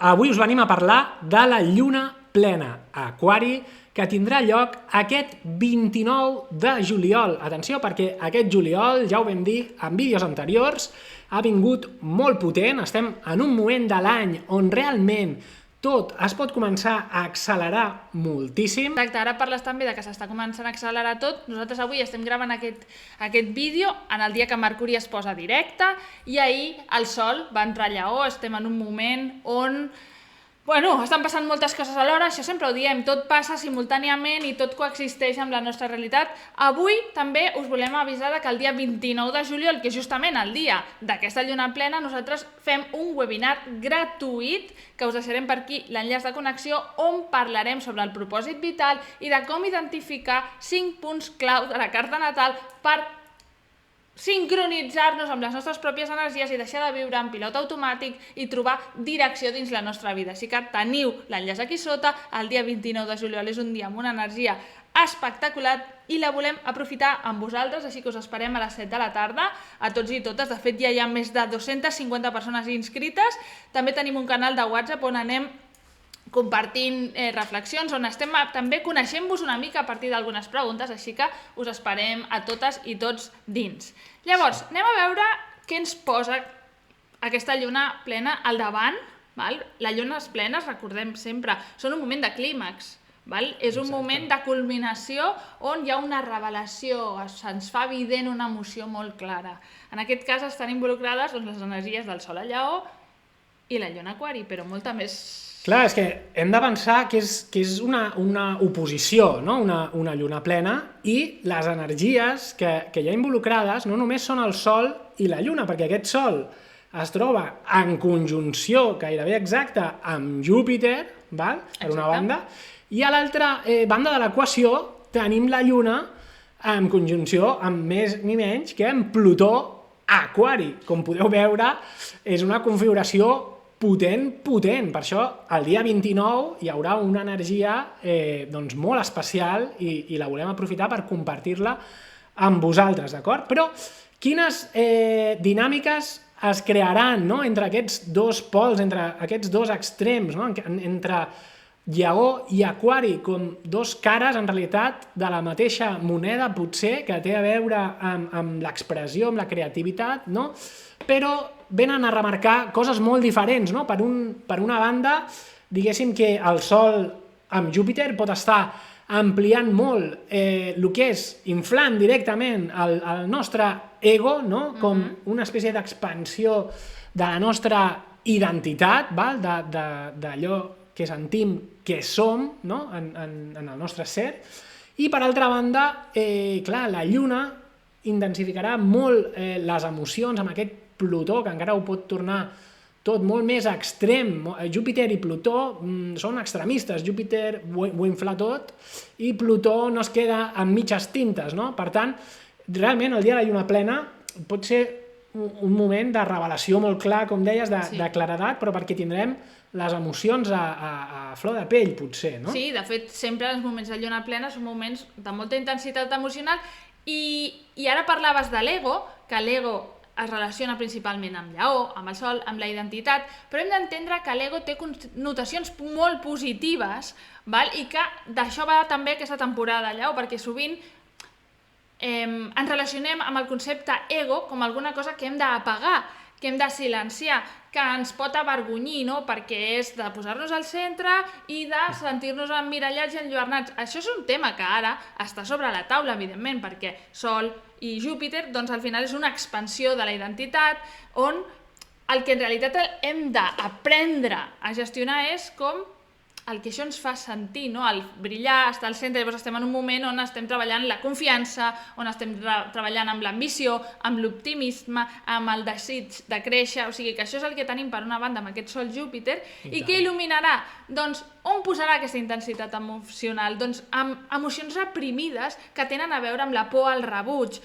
Avui us venim a parlar de la lluna plena a Aquari que tindrà lloc aquest 29 de juliol. Atenció, perquè aquest juliol, ja ho vam dir en vídeos anteriors, ha vingut molt potent. Estem en un moment de l'any on realment tot es pot començar a accelerar moltíssim. Exacte, ara parles també de que s'està començant a accelerar tot. Nosaltres avui estem gravant aquest vídeo en el dia que Mercuri es posa directe i ahir el Sol va entrar a Lleó. Estem en un moment on estan passant moltes coses alhora, això sempre ho diem, tot passa simultàniament i tot coexisteix amb la nostra realitat. Avui també us volem avisar que el dia 29 de juliol, que és justament el dia d'aquesta lluna plena, nosaltres fem un webinar gratuït que us deixarem per aquí l'enllaç de connexió on parlarem sobre el propòsit vital i de com identificar 5 punts clau de la carta natal per sincronitzar-nos amb les nostres pròpies energies i deixar de viure en pilot automàtic i trobar direcció dins la nostra vida. Així que teniu l'enllaç aquí sota. El dia 29 de juliol és un dia amb una energia espectacular i la volem aprofitar amb vosaltres, així que us esperem a les 7 de la tarda, a tots i totes. De fet, ja hi ha més de 250 persones inscrites. També tenim un canal de WhatsApp on anem compartint reflexions, on estem també coneixent-vos una mica a partir d'algunes preguntes, així que us esperem a totes i tots dins. Llavors, anem a veure què ens posa aquesta lluna plena al davant. Les llunes plenes, recordem sempre, són un moment de clímax. És un moment de culminació on hi ha una revelació, se'ns fa evident una emoció molt clara. En aquest cas estan involucrades les energies del Sol a Lleó i la lluna a Aquari, però molta més. Clar, és que hem de pensar que és una oposició, no? Una lluna plena, i les energies que hi ha involucrades no només són el Sol i la lluna, perquè aquest Sol es troba en conjunció gairebé exacta amb Júpiter, per una banda, i a l'altra banda de l'equació tenim la lluna en conjunció amb més ni menys que amb Plutó a Aquari. Com podeu veure, és una configuració potent. Per això, el dia 29 hi haurà una energia molt especial i la volem aprofitar per compartir-la amb vosaltres, d'acord? Però quines dinàmiques es crearan entre aquests dos pols, entre aquests dos extrems, entre Lleó i Aquari, com dos cares, en realitat, de la mateixa moneda, potser, que té a veure amb l'expressió, amb la creativitat, però venen a remarcar coses molt diferents. Per una banda, diguéssim que el Sol amb Júpiter pot estar ampliant molt el que és inflant directament el nostre ego, com una espècie d'expansió de la nostra identitat, d'allò que sentim que som en el nostre ser. I per altra banda, la Lluna intensificarà molt les emocions amb aquest Plutó, que encara ho pot tornar tot molt més extrem. Júpiter i Plutó són extremistes. Júpiter ho infla tot i Plutó no es queda amb mitges tintes. Per tant, realment el dia de la lluna plena pot ser un moment de revelació molt clar, com deies, de claredat, però perquè tindrem les emocions a flor de pell, potser, no? Sí, de fet, sempre els moments de lluna plena són moments de molta intensitat emocional i ara parlaves de l'ego, que l'ego es relaciona principalment amb Lleó, amb el Sol, amb la identitat, però hem d'entendre que l'ego té connotacions molt positives, i que d'això va també aquesta temporada de Lleó, perquè sovint ens relacionem amb el concepte ego com alguna cosa que hem d'apagar, que hem de silenciar, que ens pot avergonyir, perquè és de posar-nos al centre i de sentir-nos emmirallats i enlluernats. Això és un tema que ara està sobre la taula, evidentment, perquè Sol i Júpiter, al final és una expansió de la identitat on el que en realitat hem d'aprendre a gestionar és com el que això ens fa sentir, el brillar, estar al centre. Llavors estem en un moment on estem treballant la confiança, on estem treballant amb l'ambició, amb l'optimisme, amb el desig de créixer, o sigui que això és el que tenim per una banda amb aquest Sol Júpiter. I què il·luminarà? Doncs on posarà aquesta intensitat emocional? Doncs amb emocions reprimides que tenen a veure amb la por al rebuig,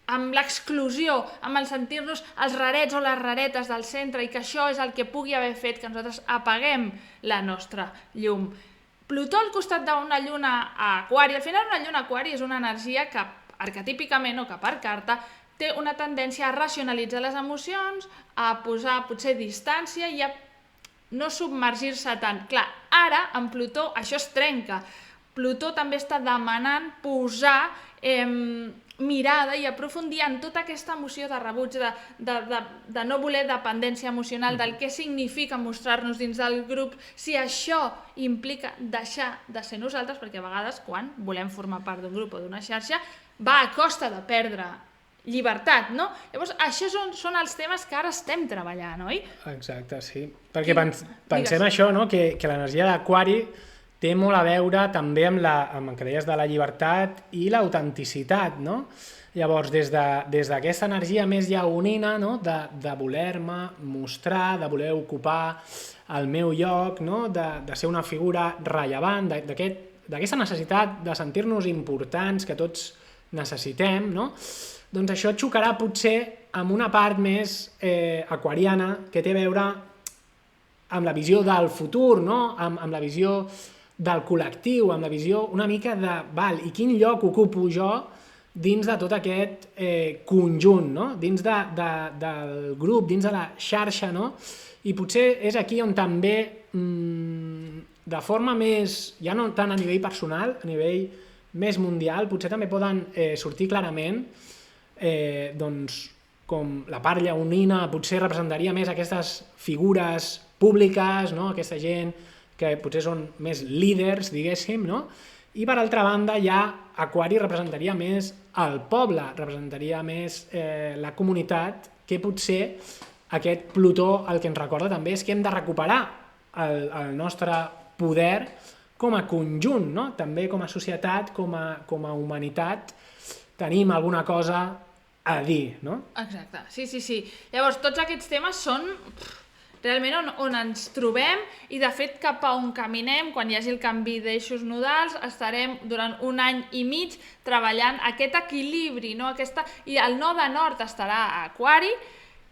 amb l'exclusió, amb el sentir-nos els rarets o les raretes del centre, i que això és el que pugui haver fet que nosaltres apaguem la nostra llum. Plutó al costat d'una lluna a Aquari. Al final una lluna a Aquari és una energia que arquetípicament o que per carta té una tendència a racionalitzar les emocions, a posar potser distància i a no submergir-se tant. Clar, ara, amb Plutó, això es trenca. Plutó també està demanant posar mirada i aprofundir en tota aquesta emoció de rebuig, de no voler dependència emocional, del què significa mostrar-nos dins del grup, si això implica deixar de ser nosaltres, perquè a vegades quan volem formar part d'un grup o d'una xarxa va a costa de perdre llibertat, no? Llavors, això són els temes que ara estem treballant, oi? Exacte, sí. Perquè pensem això, no? Que l'energia d'Aquari té molt a veure també amb el que deies de la llibertat i l'autenticitat, no? Llavors, des d'aquesta energia més lleonina, no? De voler-me mostrar, de voler ocupar el meu lloc, no? De ser una figura rellevant, d'aquesta necessitat de sentir-nos importants que tots necessitem, no? Doncs això xocarà potser amb una part més aquariana que té a veure amb la visió del futur, no? Amb la visió del col·lectiu, amb la visió una mica de i quin lloc ocupo jo dins de tot aquest conjunt, no? Dins del grup, dins de la xarxa, no? I potser és aquí on també, de forma més, ja no tant a nivell personal, a nivell més mundial, potser també poden sortir clarament doncs com la part lleonina potser representaria més aquestes figures públiques, no? Aquesta gent que potser són més líders, diguéssim, no? I per altra banda ja Aquari representaria més el poble, representaria més la comunitat, que potser aquest Plutó el que ens recorda també és que hem de recuperar el nostre poder com a conjunt, no? També com a societat, com a humanitat, tenim alguna cosa a dir, no? Exacte, sí. Llavors, tots aquests temes són realment on ens trobem i, de fet, cap a on caminem, quan hi hagi el canvi d'eixos nodals, estarem durant 1 any i mig treballant aquest equilibri, no? I el node nord estarà a Aquari,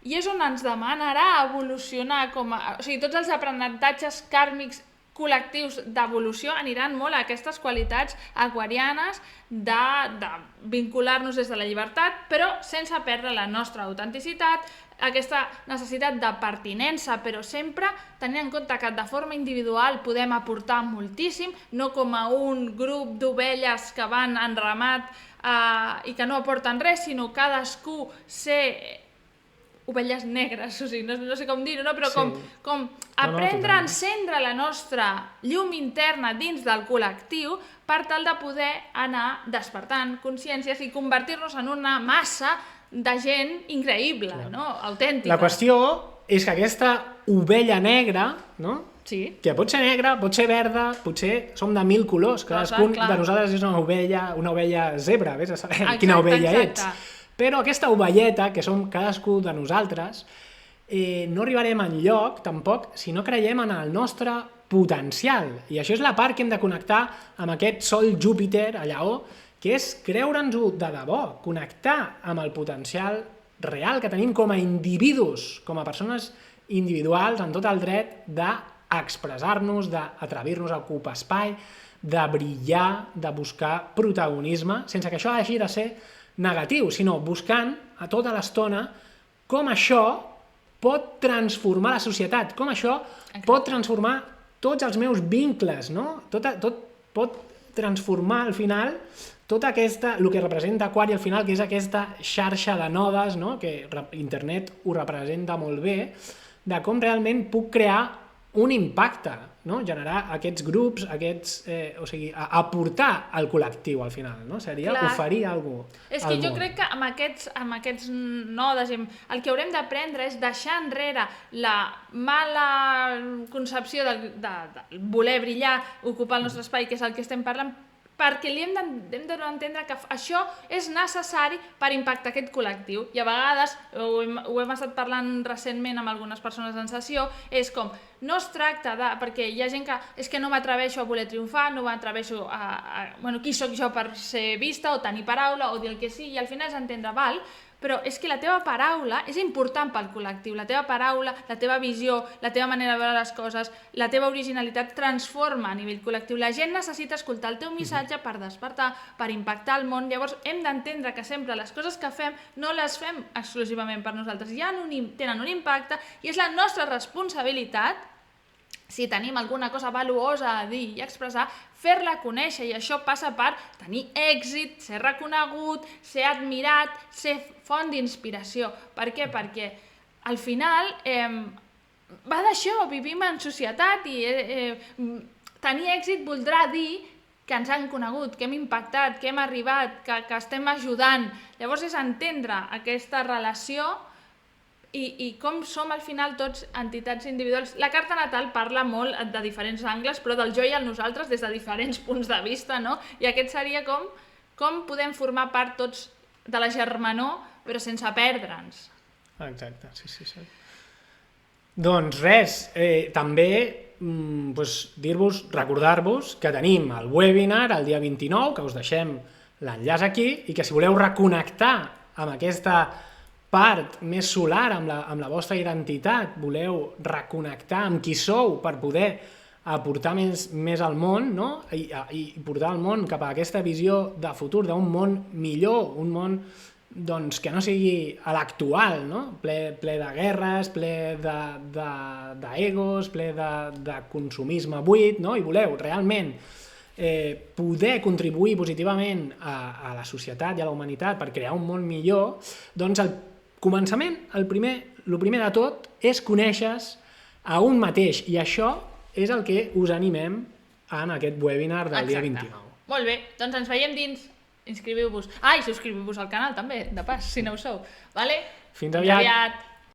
i és on ens demanarà evolucionar o sigui, tots els aprenentatges kàrmics col·lectius d'evolució aniran molt a aquestes qualitats aquarianes de vincular-nos des de la llibertat, però sense perdre la nostra autenticitat, aquesta necessitat de pertinença, però sempre tenint en compte que de forma individual podem aportar moltíssim, no com a un grup d'ovelles que van en ramat i que no aporten res, sinó cadascú ser ovelles negres, o sigui, no sé com dir-ho, no? Però com aprendre a encendre la nostra llum interna dins del col·lectiu per tal de poder anar despertant consciències i convertir-nos en una massa de gent increïble, no? Autèntica. La qüestió és que aquesta ovella negra, no? Sí. Que pot ser negra, pot ser verda, potser som de 1000 colors, cadascun de nosaltres és una ovella zebra, vés a saber quina ovella ets. Però aquesta ovelleta, que som cadascú de nosaltres, no arribarem enlloc, tampoc, si no creiem en el nostre potencial. I això és la part que hem de connectar amb aquest Sol Júpiter a Lleó, que és creure'ns-ho de debò, connectar amb el potencial real que tenim com a individus, com a persones individuals, amb tot el dret d'expressar-nos, d'atrevir-nos a ocupar espai, de brillar, de buscar protagonisme, sense que això hagi de ser negatiu, sinó buscant a tota l'estona com això pot transformar la societat, com això pot transformar tots els meus vincles, no? Tot pot transformar al final tota aquesta, el que representa Aquari al final, que és aquesta xarxa de nodes, no? Que internet ho representa molt bé, de com realment puc crear un impacte, no? Generar aquests grups, o sigui, aportar al col·lectiu al final, no? Seria oferir alguna cosa. És que jo crec que amb aquests nodes el que haurem d'aprendre és deixar enrere la mala concepció de voler brillar, ocupar el nostre espai, que és el que estem parlant, perquè li hem d'entendre que això és necessari per impactar aquest col·lectiu. I a vegades, ho hem estat parlant recentment amb algunes persones en sessió, és com, no es tracta de... perquè hi ha gent que és que no m'atreveixo a voler triomfar, no m'atreveixo a... Bueno, qui sóc jo per ser vista o tenir paraula o dir el que sigui, i al final és entendre, val, però és que la teva paraula és important pel col·lectiu, la teva paraula, la teva visió, la teva manera de veure les coses, la teva originalitat transforma a nivell col·lectiu. La gent necessita escoltar el teu missatge per despertar, per impactar el món. Llavors hem d'entendre que sempre les coses que fem no les fem exclusivament per nosaltres, ja tenen un impacte i és la nostra responsabilitat si tenim alguna cosa valuosa a dir i expressar, fer-la conèixer, i això passa per tenir èxit, ser reconegut, ser admirat, ser font d'inspiració. Per què? Perquè al final va d'això, vivim en societat i tenir èxit voldrà dir que ens han conegut, que hem impactat, que hem arribat, que estem ajudant. Llavors és entendre aquesta relació i com som al final tots entitats individuals. La carta natal parla molt de diferents angles, però del jo i el nosaltres des de diferents punts de vista, no? I aquest seria com podem formar part tots de la germanor, però sense perdre'ns. Exacte, sí. Doncs res, també dir-vos, recordar-vos que tenim el webinar el dia 29, que us deixem l'enllaç aquí, i que si voleu reconnectar amb aquesta part més solar, amb la vostra identitat, voleu reconnectar amb qui sou per poder aportar més al món, no? I portar el món cap a aquesta visió de futur, d'un món millor, un món que no sigui a l'actual, no? Ple de guerres, ple d'egos, ple de consumisme buit, no? I voleu realment poder contribuir positivament a la societat i a la humanitat per crear un món millor, doncs el començament, el primer de tot és conèixer-se a un mateix, i això és el que us animem en aquest webinar del dia 29. Molt bé, doncs ens veiem dins. Inscriviu-vos. I subscriviu-vos al canal també, de pas, si no ho sou. Vale? Fins aviat.